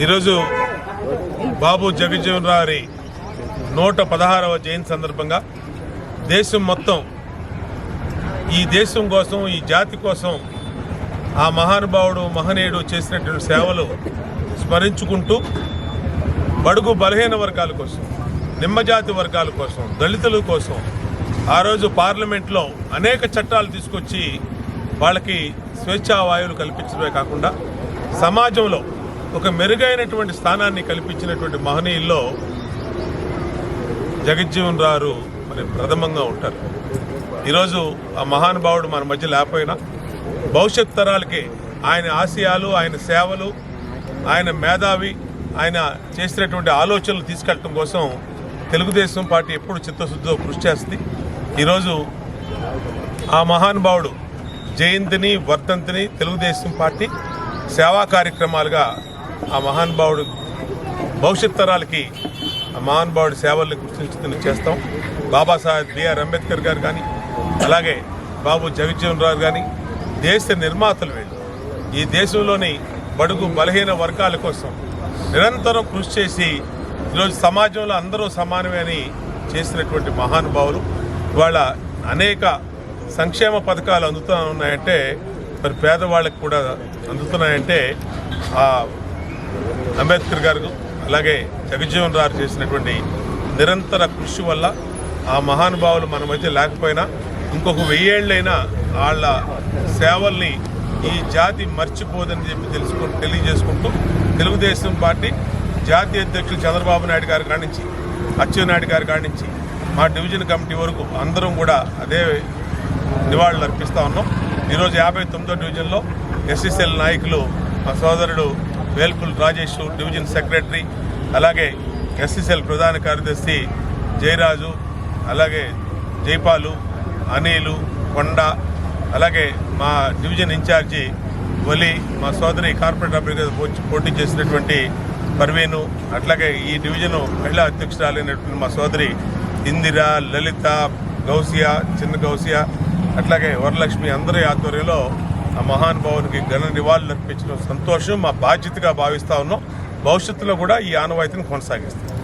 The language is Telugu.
ఈరోజు బాబు జగజ్జీవన్ రావు 116వ జయంతి సందర్భంగా దేశం మొత్తం ఈ దేశం కోసం, ఈ జాతి కోసం ఆ మహానుభావుడు మహనీయుడు చేసినటువంటి సేవలు స్మరించుకుంటూ బడుగు బలహీన వర్గాల కోసం, నిమ్మజాతి వర్గాల కోసం, దళితుల కోసం ఆ రోజు పార్లమెంట్లో అనేక చట్టాలు తీసుకొచ్చి వాళ్ళకి స్వేచ్ఛా వాయువులు కల్పించడమే కాకుండా సమాజంలో ఒక మెరుగైనటువంటి స్థానాన్ని కల్పించినటువంటి మహనీయుల్లో జగజ్జీవన్ రావు మరి ప్రథమంగా ఉంటారు. ఈరోజు ఆ మహానుభావుడు మన మధ్య లేకపోయినా భవిష్యత్ తరాలకి ఆయన ఆశయాలు, ఆయన సేవలు, ఆయన మేధావి, ఆయన చేసినటువంటి ఆలోచనలు తీసుకెళ్ళటం కోసం తెలుగుదేశం పార్టీ ఎప్పుడు చిత్తశుద్ధితో కృషి చేస్తుంది. ఈరోజు ఆ మహానుభావుడు జయంతిని, వర్ధంతిని తెలుగుదేశం పార్టీ సేవా కార్యక్రమాలుగా ఆ మహానుభావుడు భవిష్యత్ తరాలకి ఆ మహానుభావుడి సేవల్ని గుర్తించుకుని చేస్తాం. బాబాసాహెబ్ బిఆర్ అంబేద్కర్ గారు కానీ, అలాగే బాబు జగజ్జీవన్ రావు కానీ దేశ నిర్మాతలు వీళ్ళు. ఈ దేశంలోని బడుగు బలహీన వర్గాల కోసం నిరంతరం కృషి చేసి ఈరోజు సమాజంలో అందరూ సమానమే అని చేసినటువంటి మహానుభావులు. ఇవాళ అనేక సంక్షేమ పథకాలు అందుతూ ఉన్నాయంటే, మరి పేదవాళ్ళకి కూడా అందుతున్నాయంటే అంబేద్కర్ గారు అలాగే జగజ్జీవన్ రావు చేసినటువంటి నిరంతర కృషి వల్ల ఆ మహానుభావులు మన మధ్య లేకపోయినా ఇంకొక 1000 ఏళ్ళైనా వాళ్ళ సేవల్ని ఈ జాతి మర్చిపోదని చెప్పి తెలియజేసుకుంటూ తెలుగుదేశం పార్టీ జాతీయ అధ్యక్షులు చంద్రబాబు నాయుడు గారి కాడి నుంచి, అచ్చెన్నాయుడు గారి కాడి నుంచి మా డివిజన్ కమిటీ వరకు అందరం కూడా అదే నివాళులు అర్పిస్తూ ఉన్నాం. ఈరోజు 59వ డివిజన్లో ఎస్ఎస్ఎల్ నాయకులు మా సోదరుడు వేల్పుల్ రాజేష్ డివిజన్ సెక్రటరీ, అలాగే ఎస్ఎస్ఎల్ ప్రధాన కార్యదర్శి జయరాజు, అలాగే జైపాలు, అనిలు, కొండ, అలాగే మా డివిజన్ ఇన్ఛార్జి వలి, మా సోదరి కార్పొరేట్ అభ్యర్థిగా పోటీ చేసినటువంటి పర్వీను, అట్లాగే ఈ డివిజను మహిళా అధ్యక్షురాలైనటువంటి మా సోదరి ఇందిర, లలిత, గౌసియా, చిన్న గౌసియా, అట్లాగే వరలక్ష్మి అందరి ఆధ్వర్యంలో ఆ మహానుభావునికి ఘన నివాళులు అర్పించడం సంతోషం, మా బాధ్యతగా భావిస్తూ ఉన్నాం. భవిష్యత్తులో కూడా ఈ ఆనవాయితీని కొనసాగిస్తాం.